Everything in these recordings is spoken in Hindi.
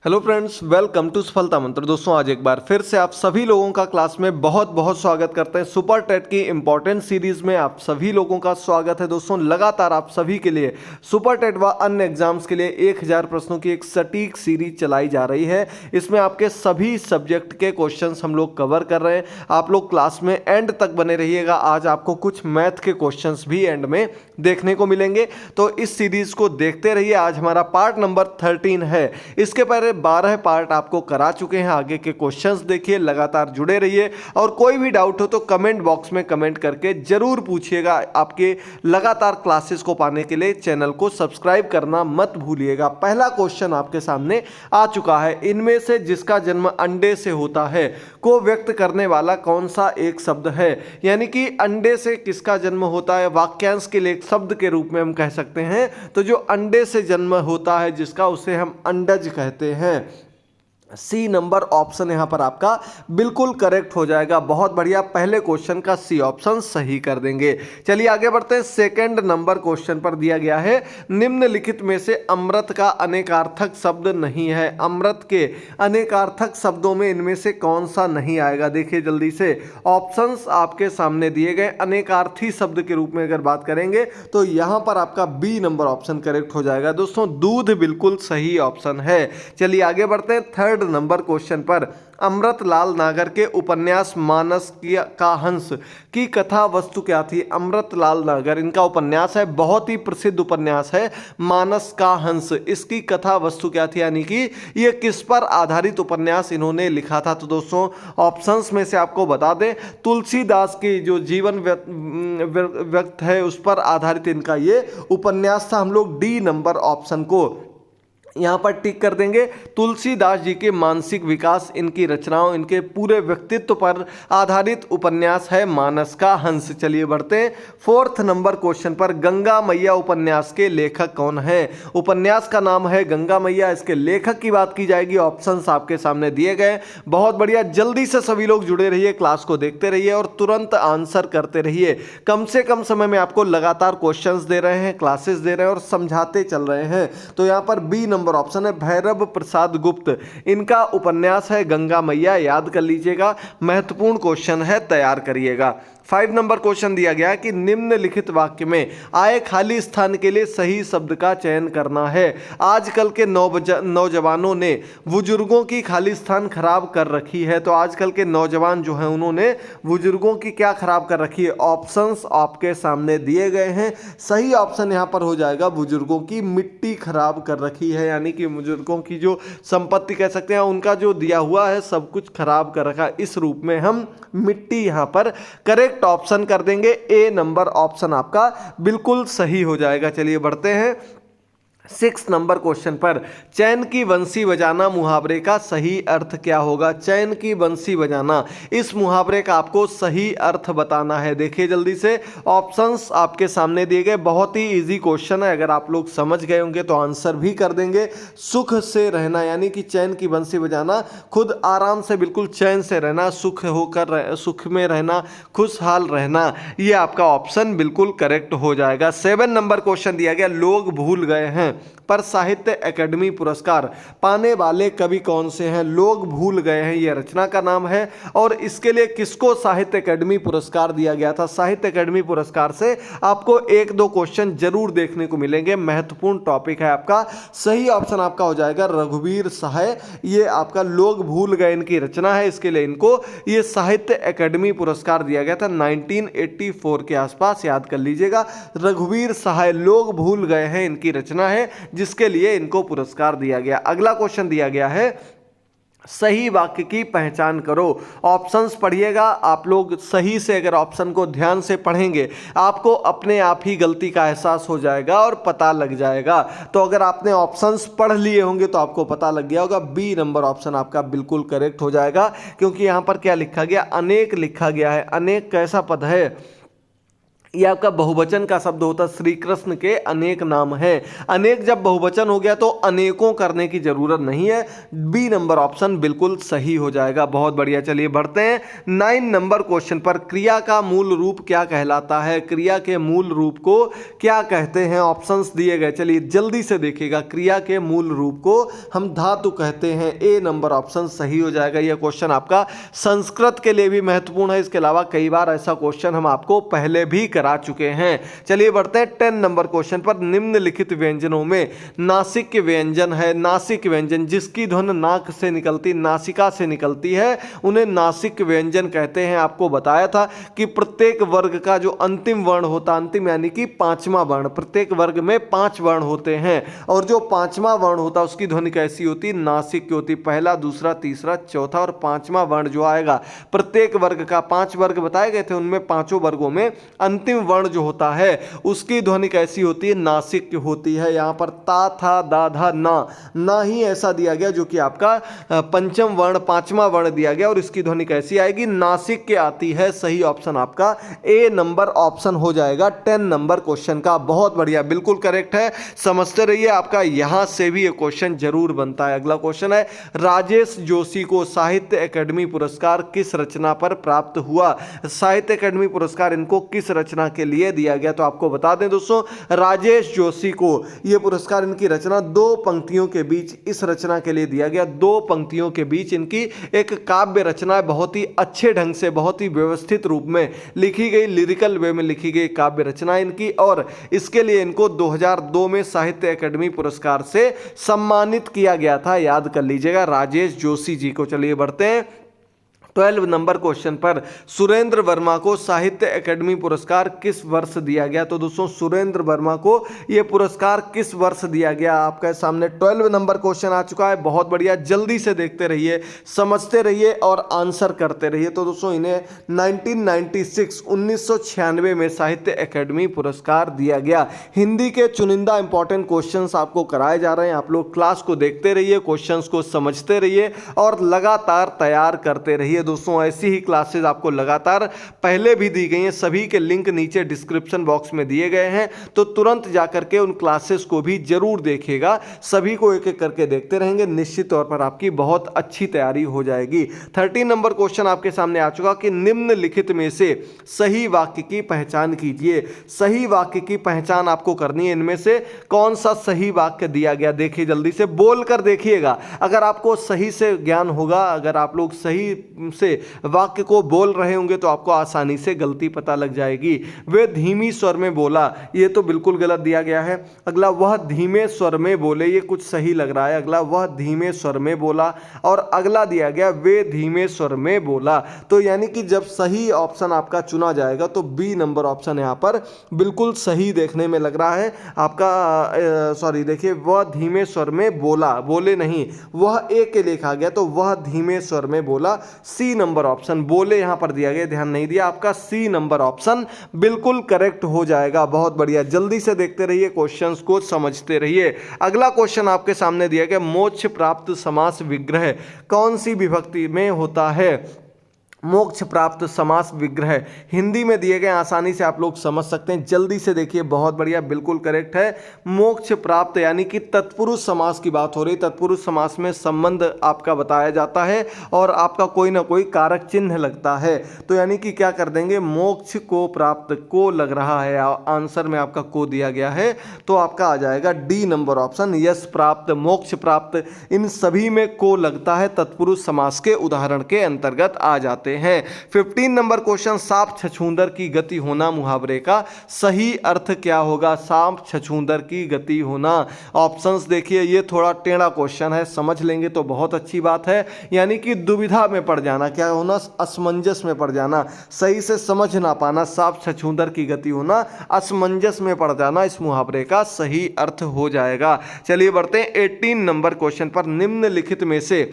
हेलो फ्रेंड्स, वेलकम टू सफलता मंत्र। दोस्तों, आज एक बार फिर से आप सभी लोगों का क्लास में बहुत बहुत स्वागत करते हैं। सुपर टेट की इंपॉर्टेंट सीरीज में आप सभी लोगों का स्वागत है। दोस्तों, लगातार आप सभी के लिए सुपर टेट व अन्य एग्जाम्स के लिए 1000 प्रश्नों की एक सटीक सीरीज चलाई जा रही है। इसमें आपके सभी सब्जेक्ट के क्वेश्चंस हम लोग कवर कर रहे हैं। आप लोग क्लास में एंड तक बने रहिएगा। आज आपको कुछ मैथ के क्वेश्चंस भी एंड में देखने को मिलेंगे, तो इस सीरीज को देखते रहिए। आज हमारा पार्ट नंबर 13 है। इसके पहले 12 पार्ट आपको करा चुके हैं। आगे के क्वेश्चंस देखिए, लगातार जुड़े रहिए और कोई भी डाउट हो तो कमेंट बॉक्स में कमेंट करके जरूर पूछिएगा। आपके लगातार क्लासेस को पाने के लिए चैनल को सब्सक्राइब करना मत भूलिएगा। पहला क्वेश्चन आपके सामने आ चुका है। इनमें से जिसका जन्म अंडे से होता है को व्यक्त करने वाला कौन सा एक शब्द है? यानी कि अंडे से किसका जन्म होता है, वाक्यांश के लिए एक शब्द के रूप में हम कह सकते हैं। तो जो अंडे से जन्म होता है जिसका, उसे हम अंडज कहते हैं। सी नंबर ऑप्शन यहां पर आपका बिल्कुल करेक्ट हो जाएगा। बहुत बढ़िया, पहले क्वेश्चन का सी ऑप्शन सही कर देंगे। चलिए आगे बढ़ते हैं। सेकंड नंबर क्वेश्चन पर दिया गया है, निम्नलिखित में से अमृत का अनेकार्थक शब्द नहीं है। अमृत के अनेकार्थक शब्दों में इनमें से कौन सा नहीं आएगा? देखिए जल्दी से, ऑप्शंस आपके सामने दिए गए। अनेकार्थी शब्द के रूप में अगर बात करेंगे तो यहां पर आपका बी नंबर ऑप्शन करेक्ट हो जाएगा। दोस्तों, दूध बिल्कुल सही ऑप्शन है। चलिए आगे बढ़ते हैं। थर्ड नंबर क्वेश्चन पर, अमृतलाल नागर के उपन्यास मानस का हंस की कथा वस्तु क्या थी? अमृतलाल नागर, इनका उपन्यास है, बहुत ही प्रसिद्ध उपन्यास है मानस का हंस। इसकी कथा वस्तु क्या थी? यानी कि ये किस पर आधारित उपन्यास इन्होंने लिखा था? तो दोस्तों, ऑप्शंस में से आपको बता दें, तुलसीदास की जो जीवन व्यक्त है उस पर आधारित इनका ये उपन्यास था। हम लोग डी नंबर ऑप्शन को यहाँ पर टिक कर देंगे। तुलसीदास जी के मानसिक विकास, इनकी रचनाओं, इनके पूरे व्यक्तित्व पर आधारित उपन्यास है मानस का हंस। चलिए बढ़ते हैं। फोर्थ नंबर क्वेश्चन पर, गंगा मैया उपन्यास के लेखक कौन है? उपन्यास का नाम है गंगा मैया। इसके लेखक की बात की जाएगी। ऑप्शंस आपके सामने दिए गए। बहुत बढ़िया, जल्दी से सभी लोग जुड़े रहिए, क्लास को देखते रहिए और तुरंत आंसर करते रहिए। कम से कम समय में आपको लगातार क्वेश्चंस दे रहे हैं, क्लासेस दे रहे हैं और समझाते चल रहे हैं। तो यहाँ पर बी नंबर ऑप्शन है भैरव प्रसाद गुप्त, इनका उपन्यास है गंगा मैया। याद कर लीजिएगा, महत्वपूर्ण क्वेश्चन है, तैयार करिएगा। 5 नंबर क्वेश्चन दिया गया कि निम्नलिखित वाक्य में आए खाली स्थान के लिए सही शब्द का चयन करना है। आजकल के नौजवानों ने बुजुर्गों की खाली स्थान खराब कर रखी है। तो आजकल के नौजवान जो हैं उन्होंने बुजुर्गों की क्या खराब कर रखी है? ऑप्शंस आपके सामने दिए गए हैं। सही ऑप्शन यहां पर हो जाएगा, बुजुर्गों की मिट्टी खराब कर रखी है। यानी कि बुजुर्गों की जो संपत्ति कह सकते हैं, उनका जो दिया हुआ है सब कुछ खराब कर रखा है। इस रूप में हम मिट्टी यहां पर करेक्ट ऑप्शन कर देंगे। ए नंबर ऑप्शन आपका बिल्कुल सही हो जाएगा। चलिए बढ़ते हैं। 6 नंबर क्वेश्चन पर, चैन की बंसी बजाना मुहावरे का सही अर्थ क्या होगा? चैन की बंसी बजाना, इस मुहावरे का आपको सही अर्थ बताना है। देखिए जल्दी से, ऑप्शंस आपके सामने दिए गए। बहुत ही इजी क्वेश्चन है, अगर आप लोग समझ गए होंगे तो आंसर भी कर देंगे। सुख से रहना, यानी कि चैन की बंसी बजाना, खुद आराम से बिल्कुल चैन से रहना, सुख में रहना, खुशहाल रहना, ये आपका ऑप्शन बिल्कुल करेक्ट हो जाएगा। 7 नंबर क्वेश्चन दिया गया, लोग भूल गए हैं पर साहित्य अकेडमी पुरस्कार पाने वाले कवि कौन से हैं? लोग भूल गए हैं, यह रचना का नाम है। और इसके लिए किसको साहित्य अकेडमी पुरस्कार दिया गया था? साहित्य अकेडमी पुरस्कार से आपको 1-2 क्वेश्चन जरूर देखने को मिलेंगे। महत्वपूर्ण टॉपिक है आपका। सही ऑप्शन आपका हो जाएगा रघुवीर सहाय। ये आपका लोग भूल गए इनकी रचना है। इसके लिए इनको ये साहित्य अकेडमी पुरस्कार दिया गया था 1984 के आसपास। याद कर लीजिएगा, रघुवीर सहाय, लोग भूल गए हैं इनकी रचना है, जिसके लिए इनको पुरस्कार दिया गया। अगला क्वेश्चन दिया गया है, सही वाक्य की पहचान करो। ऑप्शंस पढ़िएगा आप लोग। सही से अगर ऑप्शन को ध्यान से पढ़ेंगे, आपको अपने आप ही गलती का एहसास हो जाएगा और पता लग जाएगा। तो अगर आपने ऑप्शंस पढ़ लिए होंगे तो आपको पता लग गया होगा। बी नंबर ऑप्शन आपका बिल्कुल करेक्ट हो जाएगा, क्योंकि यहां पर क्या लिखा गया? अनेक लिखा गया है। अनेक कैसा पद है? ये आपका बहुवचन का शब्द होता है। श्री कृष्ण के अनेक नाम हैं। अनेक जब बहुवचन हो गया तो अनेकों करने की जरूरत नहीं है। बी नंबर ऑप्शन बिल्कुल सही हो जाएगा। बहुत बढ़िया, चलिए बढ़ते हैं 9 नंबर क्वेश्चन पर। क्रिया का मूल रूप क्या कहलाता है? क्रिया के मूल रूप को क्या कहते हैं? ऑप्शंस दिए गए, चलिए जल्दी से देखिएगा। क्रिया के मूल रूप को हम धातु कहते हैं। ए नंबर ऑप्शन सही हो जाएगा। यह क्वेश्चन आपका संस्कृत के लिए भी महत्वपूर्ण है। इसके अलावा कई बार ऐसा क्वेश्चन हम आपको पहले भी करा चुके हैं। चलिए बढ़ते हैं 10 नंबर क्वेश्चन पर। निम्नलिखित व्यंजनों में नासिक व्यंजन है। नासिक व्यंजन जिसकी ध्वनि नाक से निकलती, नासिका से निकलती है, उन्हें नासिक व्यंजन कहते हैं। आपको बताया था कि प्रत्येक वर्ग का जो अंतिम वर्ण होता, अंतिम यानी कि पांचवा वर्ण, प्रत्येक वर्ग में 5 वर्ण होते हैं और जो पांचवा वर्ण होता है उसकी ध्वनि कैसी होती? नासिक की होती। पहला, दूसरा, तीसरा, चौथा और पांचवा वर्ण जो आएगा, प्रत्येक वर्ग का 5 वर्ग बताए गए थे, उनमें पांचों वर्गों में अंतिम वर्ण जो होता है उसकी ध्वनि कैसी होती है? नासिक होती है। यहां पर ता, था, दा, धा, ना ही ऐसा दिया गया जो कि आपका पंचम वर्ण, पांचवा वर्ण दिया गया और इसकी ध्वनि कैसी आएगी? नासिक के आती है। सही ऑप्शन आपका ए नंबर ऑप्शन हो जाएगा 10 नंबर क्वेश्चन का। बहुत बढ़िया, बिल्कुल करेक्ट है। समझते रहिए, आपका यहां से भी ये क्वेश्चन जरूर बनता है। अगला क्वेश्चन है, राजेश जोशी को साहित्य अकादमी पुरस्कार किस रचना पर प्राप्त हुआ? साहित्य अकादमी पुरस्कार इनको किस रचना के लिए दिया गया? तो आपको बता दें दोस्तों, राजेश जोशी को यह पुरस्कार इनकी रचना 2 पंक्तियों के बीच इस रचना के लिए दिया गया। 2 पंक्तियों के बीच इनकी एक काव्य रचना है, बहुत ही अच्छे ढंग से, बहुत ही व्यवस्थित रूप में लिखी गई, लिरिकल वे में लिखी गई काव्य रचना इनकी, और इसके लिए इनको 2002 में साहित्य अकादमी पुरस्कार से सम्मानित किया गया था। याद कर लीजिएगा राजेश जोशी जी को। चलिए बढ़ते हैं 12 नंबर क्वेश्चन पर। सुरेंद्र वर्मा को साहित्य अकादमी पुरस्कार किस वर्ष दिया गया? तो दोस्तों सुरेंद्र वर्मा को यह पुरस्कार किस वर्ष दिया गया? आपके सामने 12 नंबर क्वेश्चन आ चुका है। बहुत बढ़िया, जल्दी से देखते रहिए, समझते रहिए और आंसर करते रहिए। तो दोस्तों इन्हें 1996 में साहित्य अकादमी पुरस्कार दिया गया। हिंदी के चुनिंदा इंपॉर्टेंट क्वेश्चंस आपको कराए जा रहे हैं। आप लोग क्लास को देखते रहिए, क्वेश्चंस को समझते रहिए और लगातार तैयार करते रहिए। दोस्तों ऐसी ही क्लासेस आपको लगातार पहले भी दी गई हैं, सभी के लिंक नीचे डिस्क्रिप्शन बॉक्स में दिए गए हैं, तो तुरंत जाकर के उन क्लासेस को भी जरूर देखिएगा। सभी को एक एक करके देखते रहेंगे, निश्चित तौर पर आपकी बहुत अच्छी तैयारी हो जाएगी। 13 नंबर क्वेश्चन आपके सामने आ चुका कि निम्नलिखित में से सही वाक्य की पहचान कीजिए। सही वाक्य की पहचान आपको करनी है। इनमें से कौन सा सही वाक्य दिया गया? देखिए जल्दी से बोल कर देखिएगा। अगर आपको सही से ज्ञान होगा, अगर आप लोग सही से वाक्य को बोल रहे होंगे तो आपको आसानी से गलती पता लग जाएगी। वे धीमी स्वर में बोला, ये तो बिल्कुल गलत दिया गया है। अगला, वह धीमे स्वर में बोले, ये कुछ सही लग रहा है। अगला, वह धीमे स्वर में बोला, और अगला दिया गया वे धीमे स्वर में बोला। तो यानी कि जब सही ऑप्शन आपका चुना जाएगा तो बी नंबर ऑप्शन यहां पर बिल्कुल सही देखने में लग रहा है आपका। सॉरी, देखिए वह धीमे स्वर में बोला, बोले नहीं, वह ए के लिखा गया तो वह धीमे स्वर में बोला। सी नंबर ऑप्शन बोले यहां पर दिया गया, ध्यान नहीं दिया। आपका सी नंबर ऑप्शन बिल्कुल करेक्ट हो जाएगा। बहुत बढ़िया, जल्दी से देखते रहिए, क्वेश्चंस को समझते रहिए। अगला क्वेश्चन आपके सामने दिया गया, मोक्ष प्राप्त समास विग्रह कौन सी विभक्ति में होता है? मोक्ष प्राप्त समास विग्रह हिंदी में दिए गए, आसानी से आप लोग समझ सकते हैं। जल्दी से देखिए, बहुत बढ़िया, बिल्कुल करेक्ट है। मोक्ष प्राप्त यानी कि तत्पुरुष समास की बात हो रही। तत्पुरुष समास में संबंध आपका बताया जाता है और आपका कोई ना कोई कारक चिन्ह लगता है, तो यानी कि क्या कर देंगे? मोक्ष को प्राप्त, को लग रहा है, आंसर में आपका को दिया गया है, तो आपका आ जाएगा डी नंबर ऑप्शन। यश प्राप्त, मोक्ष प्राप्त, इन सभी में को लगता है, तत्पुरुष समास के उदाहरण के अंतर्गत आ जाते हैं। 15 नंबर क्वेश्चन, सांप छछूंदर की गति होना मुहावरे का सही अर्थ क्या होगा? सांप छछूंदर की गति होना। ऑप्शंस देखिए, ये थोड़ा टेढ़ा क्वेश्चन है, समझ लेंगे तो बहुत अच्छी बात है। यानी कि दुविधा में पड़ जाना, क्या होना? असमंजस में पड़ जाना, सही से समझ ना पाना। सांप छछूंदर की गति होना, असमंजस में पड़ जाना, इस मुहावरे का सही अर्थ हो जाएगा। चलिए बढ़ते हैं 18 नंबर क्वेश्चन पर। निम्नलिखित में से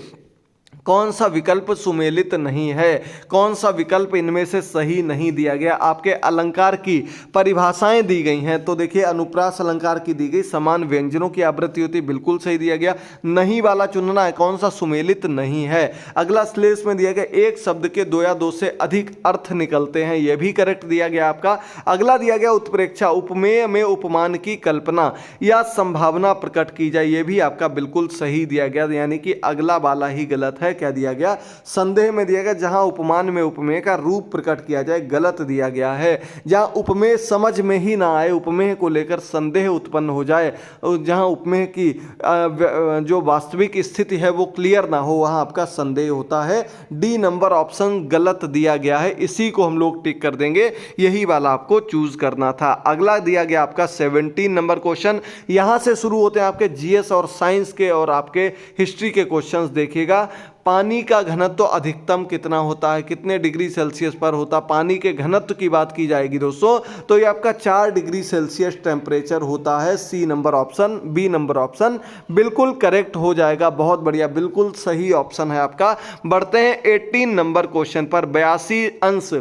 कौन सा विकल्प सुमेलित नहीं है, कौन सा विकल्प इनमें से सही नहीं दिया गया। आपके अलंकार की परिभाषाएं दी गई हैं, तो देखिए अनुप्रास अलंकार की दी गई, समान व्यंजनों की आवृत्ति होती, बिल्कुल सही दिया गया। नहीं वाला चुनना है, कौन सा सुमेलित नहीं है। अगला श्लेष में दिया गया एक शब्द के दो या दो से अधिक अर्थ निकलते हैं, यह भी करेक्ट दिया गया आपका। अगला दिया गया उत्प्रेक्षा, उपमेय में उपमान की कल्पना या संभावना प्रकट की जाए, यह भी आपका बिल्कुल सही दिया गया, यानी कि अगला वाला ही गलत है। क्या दिया गया, संदेह में दिया गया जहां उपमान में उपमेय का रूप प्रकट किया जाए, गलत दिया गया है। जहां उपमेय समझ में ही ना आए, उपमेय को लेकर संदेह उत्पन्न हो जाए, जहां उपमेय की जो वास्तविक स्थिति है वो क्लियर ना हो, वहां आपका संदेह होता है। डी नंबर ऑप्शन गलत दिया गया है, इसी को हम लोग टिक कर देंगे, यही वाला आपको चूज करना था। अगला दिया गया आपका 17 नंबर क्वेश्चन, यहां से शुरू होते हैं आपके जीएस और साइंस के और आपके हिस्ट्री के क्वेश्चंस। देखिएगा, पानी का घनत्व अधिकतम कितना होता है, कितने डिग्री सेल्सियस पर होता है। पानी के घनत्व की बात की जाएगी दोस्तों, तो ये आपका 4 डिग्री सेल्सियस टेम्परेचर होता है। C number option, B number option बिल्कुल करेक्ट हो जाएगा। बहुत बढ़िया, बिल्कुल सही ऑप्शन है आपका। बढ़ते हैं 18 नंबर क्वेश्चन पर। 82 अंश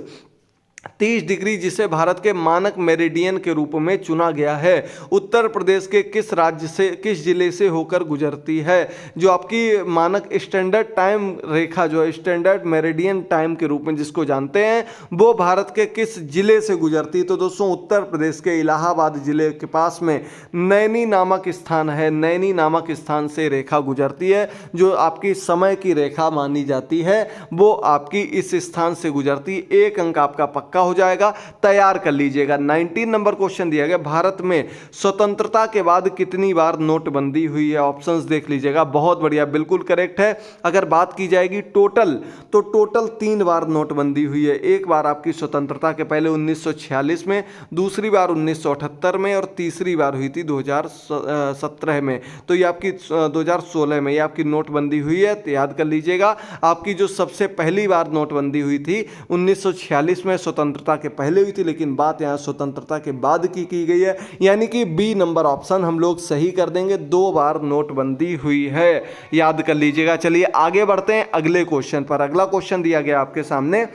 30 डिग्री जिसे भारत के मानक मेरिडियन के रूप में चुना गया है, उत्तर प्रदेश के किस राज्य से, किस जिले से होकर गुजरती है। जो आपकी मानक स्टैंडर्ड टाइम रेखा, जो स्टैंडर्ड मेरिडियन टाइम के रूप में जिसको जानते हैं, वो भारत के किस जिले से गुजरती है। तो दोस्तों उत्तर प्रदेश के इलाहाबाद जिले के पास में नैनी नामक स्थान है, नैनी नामक स्थान से रेखा गुजरती है, जो आपकी समय की रेखा मानी जाती है, वो आपकी इस स्थान से गुजरती। एक अंक आपका पक्का हो जाएगा, तैयार कर लीजिएगा। 19 नंबर क्वेश्चन दिया गया, भारत में स्वतंत्रता के बाद कितनी बार नोटबंदी हुई है। ऑप्शंस देख लीजिएगा, बहुत बढ़िया, बिल्कुल करेक्ट है। अगर बात की जाएगी टोटल, तो टोटल 3 बार नोटबंदी हुई है। एक बार आपकी स्वतंत्रता के पहले 1946 में, दूसरी बार 1978 में और तीसरी बार हुई थी 2017 में। तो ये आपकी 2016 में ये आपकी नोटबंदी हुई है, तो याद कर लीजिएगा। आपकी जो सबसे पहली बार नोटबंदी हुई थी 1946 में, स्वतंत्रता के पहले हुई थी, लेकिन बात यहां स्वतंत्रता के बाद की गई है, यानी कि बी नंबर ऑप्शन हम लोग सही कर देंगे। 2 बार नोटबंदी हुई है, याद कर लीजिएगा। चलिए आगे बढ़ते हैं अगले क्वेश्चन पर। अगला क्वेश्चन दिया गया आपके सामने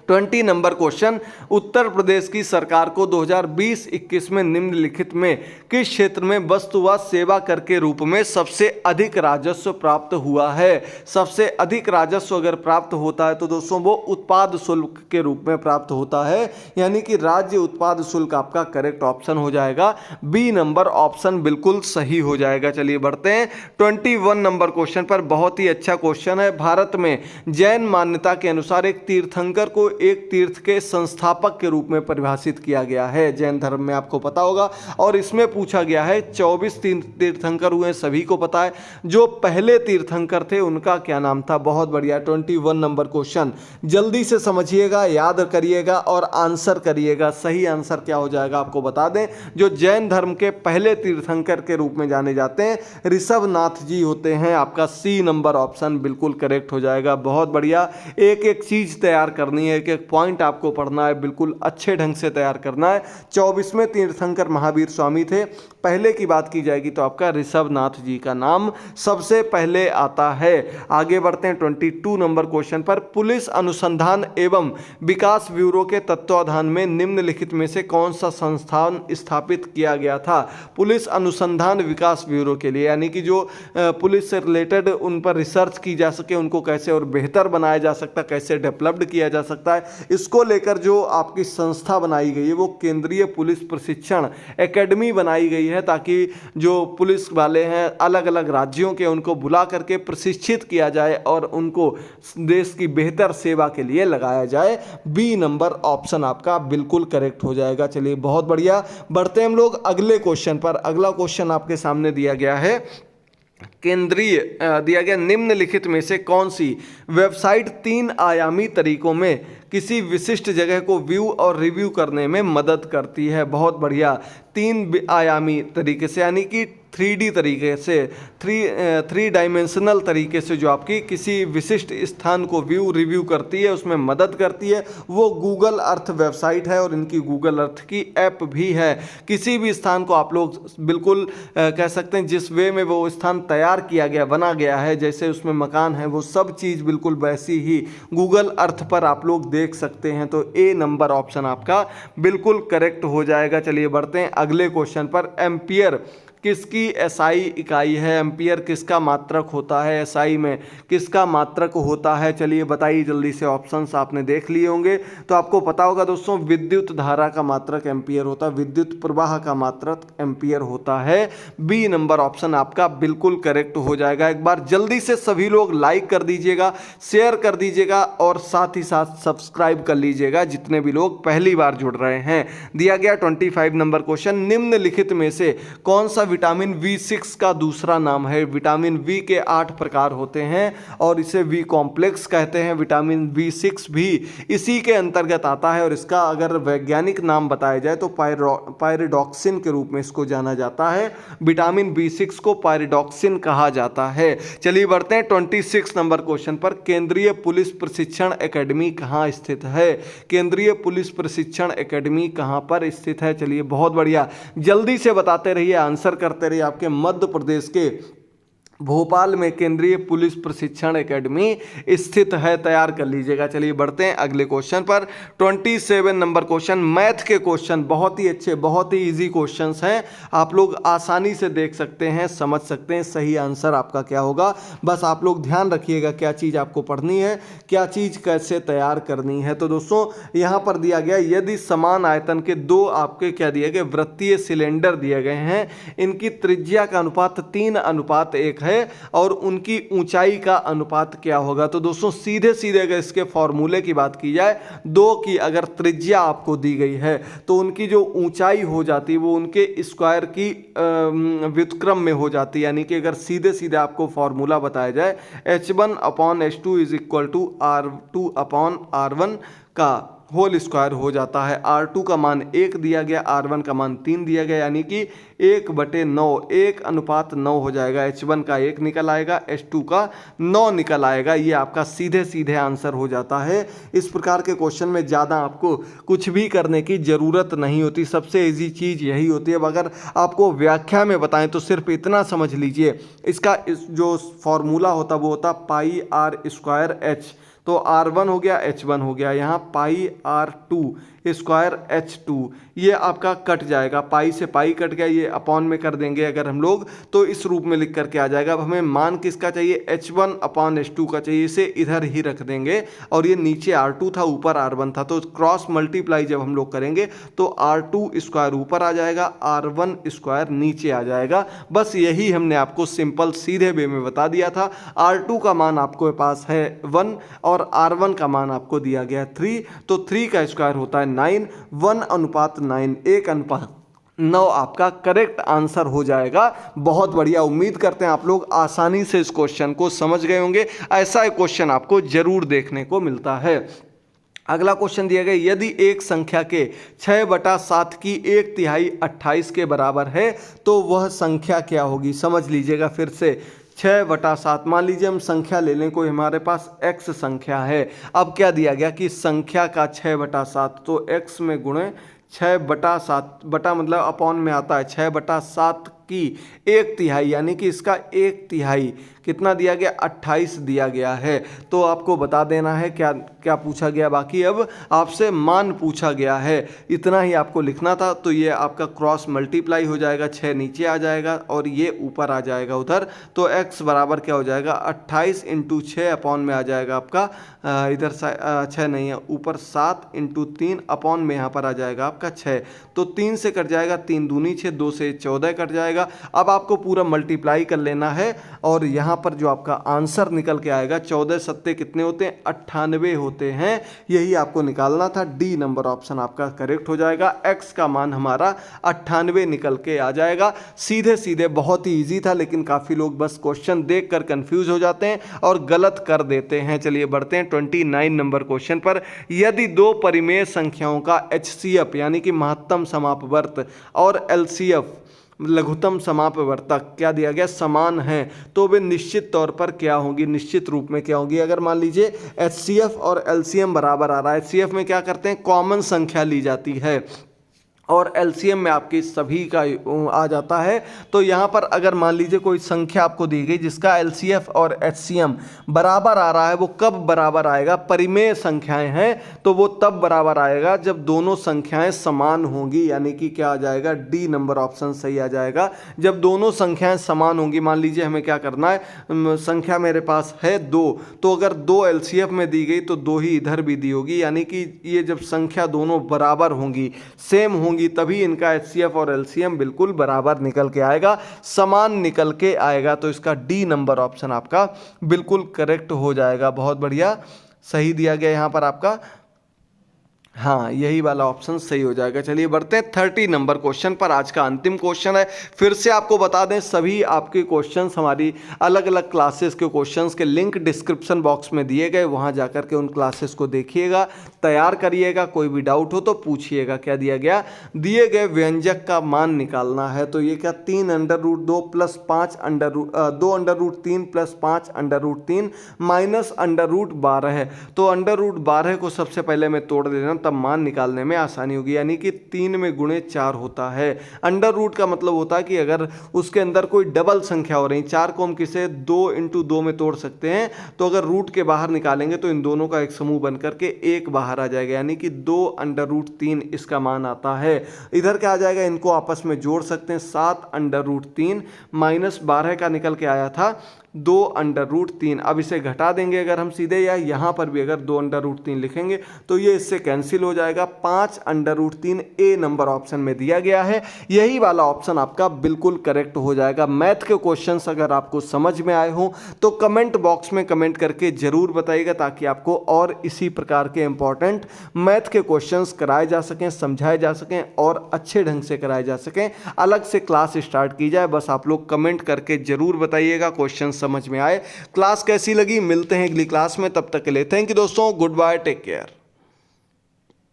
20 नंबर क्वेश्चन, उत्तर प्रदेश की सरकार को 2020-21 में निम्नलिखित में किस क्षेत्र में वस्तु व सेवा कर के रूप में सबसे अधिक राजस्व प्राप्त हुआ है। सबसे अधिक राजस्व अगर प्राप्त होता है तो दोस्तों वो उत्पाद शुल्क के रूप में प्राप्त होता है, यानी कि राज्य उत्पाद शुल्क आपका करेक्ट ऑप्शन हो जाएगा। बी नंबर ऑप्शन बिल्कुल सही हो जाएगा। चलिए बढ़ते हैं 21 नंबर क्वेश्चन पर। बहुत ही अच्छा क्वेश्चन है। भारत में जैन मान्यता के अनुसार एक तीर्थंकर को एक तीर्थ के संस्थापक के रूप में परिभाषित किया गया है, जैन धर्म में, आपको पता होगा। और इसमें पूछा गया है 24 तीर्थंकर हुए, सभी को पता है। जो पहले तीर्थंकर थे उनका क्या नाम था। बहुत बढ़िया, 21 नंबर क्वेश्चन जल्दी से समझिएगा, याद करिएगा और आंसर करिएगा। सही आंसर क्या हो जाएगा आपको बता दें। जो जैन धर्म के पहले तीर्थंकर के रूप में जाने जाते हैं ऋषभनाथ जी होते हैं। आपका सी नंबर ऑप्शन बिल्कुल करेक्ट हो जाएगा। बहुत बढ़िया, एक एक चीज तैयार करनी है, एक पॉइंट आपको पढ़ना है, बिल्कुल अच्छे ढंग से तैयार करना है। 24वें तीर्थंकर महावीर स्वामी थे। पहले की बात की जाएगी तो आपका ऋषभनाथ जी का नाम सबसे पहले आता है। आगे बढ़ते हैं 22 नंबर क्वेश्चन पर। पुलिस अनुसंधान एवं विकास ब्यूरो के तत्वाधान में निम्नलिखित में से कौन सा संस्थान स्थापित किया गया था। पुलिस अनुसंधान विकास ब्यूरो के लिए, यानी कि जो पुलिस से रिलेटेड उन पर रिसर्च की जा सके, उनको कैसे और बेहतर बनाया जा सकता, कैसे डेवलप्ड किया जा सकता है, इसको लेकर जो आपकी संस्था बनाई गई है वो केंद्रीय पुलिस प्रशिक्षण एकेडमी बनाई गई है, ताकि जो पुलिस वाले हैं अलग अलग राज्यों के, उनको बुला करके प्रशिक्षित किया जाए और उनको देश की बेहतर सेवा के लिए लगाया जाए। बी नंबर ऑप्शन आपका बिल्कुल करेक्ट हो जाएगा। चलिए बहुत बढ़िया, बढ़ते हैं हम लोग अगले क्वेश्चन पर। अगला क्वेश्चन आपके सामने दिया गया है, केंद्रीय दिया गया निम्नलिखित में से कौन सी वेबसाइट 3 आयामी तरीकों में किसी विशिष्ट जगह को व्यू और रिव्यू करने में मदद करती है। बहुत बढ़िया, 3 आयामी तरीके से, यानी कि 3D तरीके से, थ्री डायमेंशनल तरीके से जो आपकी किसी विशिष्ट स्थान को रिव्यू करती है, उसमें मदद करती है, वो गूगल अर्थ वेबसाइट है और इनकी गूगल अर्थ की ऐप भी है। किसी भी स्थान को आप लोग बिल्कुल कह सकते हैं जिस वे में वो स्थान तैयार किया गया, बना गया है, जैसे उसमें मकान है, वो सब चीज़ बिल्कुल वैसी ही गूगल अर्थ पर आप लोग देख सकते हैं। तो ए नंबर ऑप्शन आपका बिल्कुल करेक्ट हो जाएगा। चलिए बढ़ते हैं अगले क्वेश्चन पर। एम्पियर किसकी एसआई इकाई है? एम्पियर किसका मात्रक होता है? एसआई में किसका मात्रक होता है? चलिए बताइए जल्दी से। ऑप्शंस आपने देख लिए होंगे तो आपको पता होगा दोस्तों, विद्युत धारा का मात्रक एम्पियर होता है, विद्युत प्रवाह का मात्रक एम्पियर होता है। बी नंबर ऑप्शन आपका बिल्कुल करेक्ट हो जाएगा। एक बार जल्दी से सभी लोग लाइक कर दीजिएगा, शेयर कर दीजिएगा और साथ ही साथ सब्सक्राइब कर लीजिएगा जितने भी लोग पहली बार जुड़ रहे हैं। दिया गया 25 नंबर क्वेश्चन, निम्नलिखित में से कौन सा विटामिन V6 का दूसरा नाम है? विटामिन वी के 8 प्रकार होते हैं और इसे वी कॉम्प्लेक्स कहते हैं। विटामिन V6 भी इसी के अंतर्गत आता है और इसका अगर वैज्ञानिक नाम बताया जाए तो पायरिडॉक्सिन के रूप में इसको जाना जाता है। विटामिन B6 को पायरिडॉक्सिन कहा जाता है। चलिए बढ़ते हैं 26 नंबर क्वेश्चन पर। केंद्रीय पुलिस प्रशिक्षण एकेडमी कहाँ स्थित है? केंद्रीय पुलिस प्रशिक्षण एकेडमी कहाँ पर स्थित है? चलिए बहुत बढ़िया, जल्दी से बताते रहिए, आंसर करते रहिए। आपके मध्य प्रदेश के भोपाल में केंद्रीय पुलिस प्रशिक्षण एकेडमी स्थित है, तैयार कर लीजिएगा। चलिए बढ़ते हैं अगले क्वेश्चन पर। 27 नंबर क्वेश्चन, मैथ के क्वेश्चन बहुत ही अच्छे, बहुत ही इजी क्वेश्चंस हैं, आप लोग आसानी से देख सकते हैं, समझ सकते हैं। सही आंसर आपका क्या होगा, बस आप लोग ध्यान रखिएगा क्या चीज़ आपको पढ़नी है, क्या चीज़ कैसे तैयार करनी है। तो दोस्तों यहाँ पर दिया गया, यदि समान आयतन के दो आपके क्या दिए गए, वृत्तीय सिलेंडर दिए गए हैं, इनकी त्रिज्या का अनुपात 3:1 है और उनकी ऊंचाई का अनुपात क्या होगा? तो दोस्तों सीधे सीधे अगर इसके फॉर्मूले की बात की जाए, दो की अगर त्रिज्या आपको दी गई है तो उनकी जो ऊंचाई हो जाती है वो उनके स्क्वायर की व्युत्क्रम में हो जाती है। यानी कि अगर सीधे सीधे आपको फॉर्मूला बताया जाए, H1/H2 is equal to R2/R1 का होल स्क्वायर हो जाता है। R2 का मान 1 दिया गया, R1 का मान 3 दिया गया, यानी कि 1/9, 1:9 हो जाएगा। H1 का 1 निकल आएगा, H2 का 9 निकल आएगा। ये आपका सीधे सीधे आंसर हो जाता है। इस प्रकार के क्वेश्चन में ज़्यादा आपको कुछ भी करने की ज़रूरत नहीं होती, सबसे ईजी चीज़ यही होती है। अगर आपको व्याख्या में बताएं तो सिर्फ इतना समझ लीजिए, इसका जो फॉर्मूला होता वो होता πr²H, तो R1 हो गया, H1 हो गया, यहाँ πr²H2, ये आपका कट जाएगा, पाई से पाई कट गया, ये अपॉन में कर देंगे अगर हम लोग तो इस रूप में लिख करके आ जाएगा। अब हमें मान किसका चाहिए? H1/H2 का चाहिए, इसे इधर ही रख देंगे और ये नीचे R2 था, ऊपर R1 था, तो क्रॉस मल्टीप्लाई जब हम लोग करेंगे तो R2² ऊपर आ जाएगा, R1² नीचे आ जाएगा। बस यही हमने आपको सिंपल सीधे वे में बता दिया था। R2 का मान आपके पास है 1 और R1 का मान आपको दिया गया 3, तो 3 का स्क्वायर होता है 9, 1:9, 1:9 आपका करेक्ट आंसर हो जाएगा। बहुत बढ़िया, उम्मीद करते हैं आप लोग आसानी से इस क्वेश्चन को समझ गए होंगे। ऐसा एक क्वेश्चन आपको जरूर देखने को मिलता है। अगला क्वेश्चन दिया गया, यदि एक संख्या के 6/7 की 1/3 28 के बराबर है तो वह संख्या क्या होगी? समझ लीजिएगा फिर से। 6/7, मान लीजिए हम संख्या ले लें, कोई हमारे पास x संख्या है। अब क्या दिया गया कि संख्या का 6/7, तो x में गुणे 6/7, बटा मतलब अपॉन में आता है 6/7 की 1/3, यानी कि इसका 1/3 कितना दिया गया? 28 दिया गया है। तो आपको बता देना है क्या क्या पूछा गया। बाकी अब आपसे मान पूछा गया है, इतना ही आपको लिखना था। तो ये आपका क्रॉस मल्टीप्लाई हो जाएगा, 6 नीचे आ जाएगा और ये ऊपर आ जाएगा उधर, तो x बराबर क्या हो जाएगा? 28 × 6 अपॉन में आ जाएगा आपका इधर 6 नहीं है, ऊपर 7 × 3 अपॉन में यहाँ पर आ जाएगा आपका 6, तो 3 से कट जाएगा, 3 दूनी 6, 2 से 14 कट जाएगा। अब आपको पूरा मल्टीप्लाई कर लेना है और यहाँ पर जो आपका आंसर निकल के आएगा, 14 सत्ते कितने होते हैं? 98 होते हैं। यही आपको निकालना था। डी नंबर ऑप्शन आपका करेक्ट हो जाएगा। x का मान हमारा 98 निकल के आ जाएगा। सीधे सीधे, बहुत ही इजी था, लेकिन काफ़ी लोग बस क्वेश्चन देख कर कंफ्यूज हो जाते हैं और गलत कर देते हैं। चलिए बढ़ते हैं 29 नंबर क्वेश्चन पर। यदि दो परिमेय संख्याओं का HCF यानी कि महत्तम समापवर्त और LCF लघुत्तम समापवर्तक क्या दिया गया, समान है, तो वे निश्चित तौर पर क्या होंगी, निश्चित रूप में क्या होंगी। अगर मान लीजिए HCF और LCM बराबर आ रहा है, HCF में क्या करते हैं, कॉमन संख्या ली जाती है और LCM में आपकी सभी का आ जाता है। तो यहाँ पर अगर मान लीजिए कोई संख्या आपको दी गई जिसका LCF और HCM बराबर आ रहा है, वो कब बराबर आएगा, परिमेय संख्याएं हैं तो वो तब बराबर आएगा जब दोनों संख्याएं समान होंगी, यानी कि क्या आ जाएगा, डी नंबर ऑप्शन सही आ जाएगा। जब दोनों संख्याएं समान होंगी, मान लीजिए हमें क्या करना है, संख्या मेरे पास है 2, तो अगर 2 LCF में दी गई तो 2 ही इधर भी दी होगी, यानी कि ये जब संख्या दोनों बराबर होंगी, सेम होंगी, तभी इनका HCF और LCM बिल्कुल बराबर निकल के आएगा, समान निकल के आएगा। तो इसका डी नंबर ऑप्शन आपका बिल्कुल करेक्ट हो जाएगा। बहुत बढ़िया, सही दिया गया यहाँ पर आपका, हाँ यही वाला ऑप्शन सही हो जाएगा। चलिए बढ़ते हैं 30 नंबर क्वेश्चन पर। आज का अंतिम क्वेश्चन है। फिर से आपको बता दें, सभी आपके क्वेश्चंस हमारी अलग अलग क्लासेस के क्वेश्चंस के लिंक डिस्क्रिप्शन बॉक्स में दिए गए, वहां जाकर के उन क्लासेस को देखिएगा, तैयार करिएगा, कोई भी डाउट हो तो पूछिएगा। क्या दिया गया, दिए गए व्यंजक का मान निकालना है, तो ये क्या 3√2 प्लस 5 2√3 प्लस 5 √3 माइनस √12 है। तो √12 को सबसे पहले मैं तोड़ देना, तब मान निकालने में आसानी होगी, यानी कि 3 में गुणे 4 होता है। अंडर रूट का मतलब होता है कि अगर उसके अंदर कोई डबल संख्या हो रही, 4 को हम किसे 2 × 2 में तोड़ सकते हैं, तो अगर रूट के बाहर निकालेंगे तो इन दोनों का एक समूह बन करके 1 बाहर आ जाएगा, यानी कि 2√3 इसका मान आता है। इधर क्या आ जाएगा, इनको आपस में जोड़ सकते हैं, 7√3 माइनस 12 का निकल के आया था 2√3। अब इसे घटा देंगे अगर हम सीधे, या यहाँ पर भी अगर 2√3 लिखेंगे तो ये इससे कैंसिल हो जाएगा। 5√3 ए नंबर ऑप्शन में दिया गया है, यही वाला ऑप्शन आपका बिल्कुल करेक्ट हो जाएगा। मैथ के क्वेश्चंस अगर आपको समझ में आए हो तो कमेंट बॉक्स में कमेंट करके जरूर बताइएगा, ताकि आपको और इसी प्रकार के इंपॉर्टेंट मैथ के क्वेश्चंस कराए जा सकें, समझाए जा सकें और अच्छे ढंग से कराए जा सकें। अलग से क्लास स्टार्ट की जाए, बस आप लोग कमेंट करके जरूर बताइएगा क्वेश्चन समझ में आए। क्लास कैसी लगी, मिलते हैं अगली क्लास में, तब तक के लिए थैंक यू दोस्तों, गुड बाय, टेक केयर।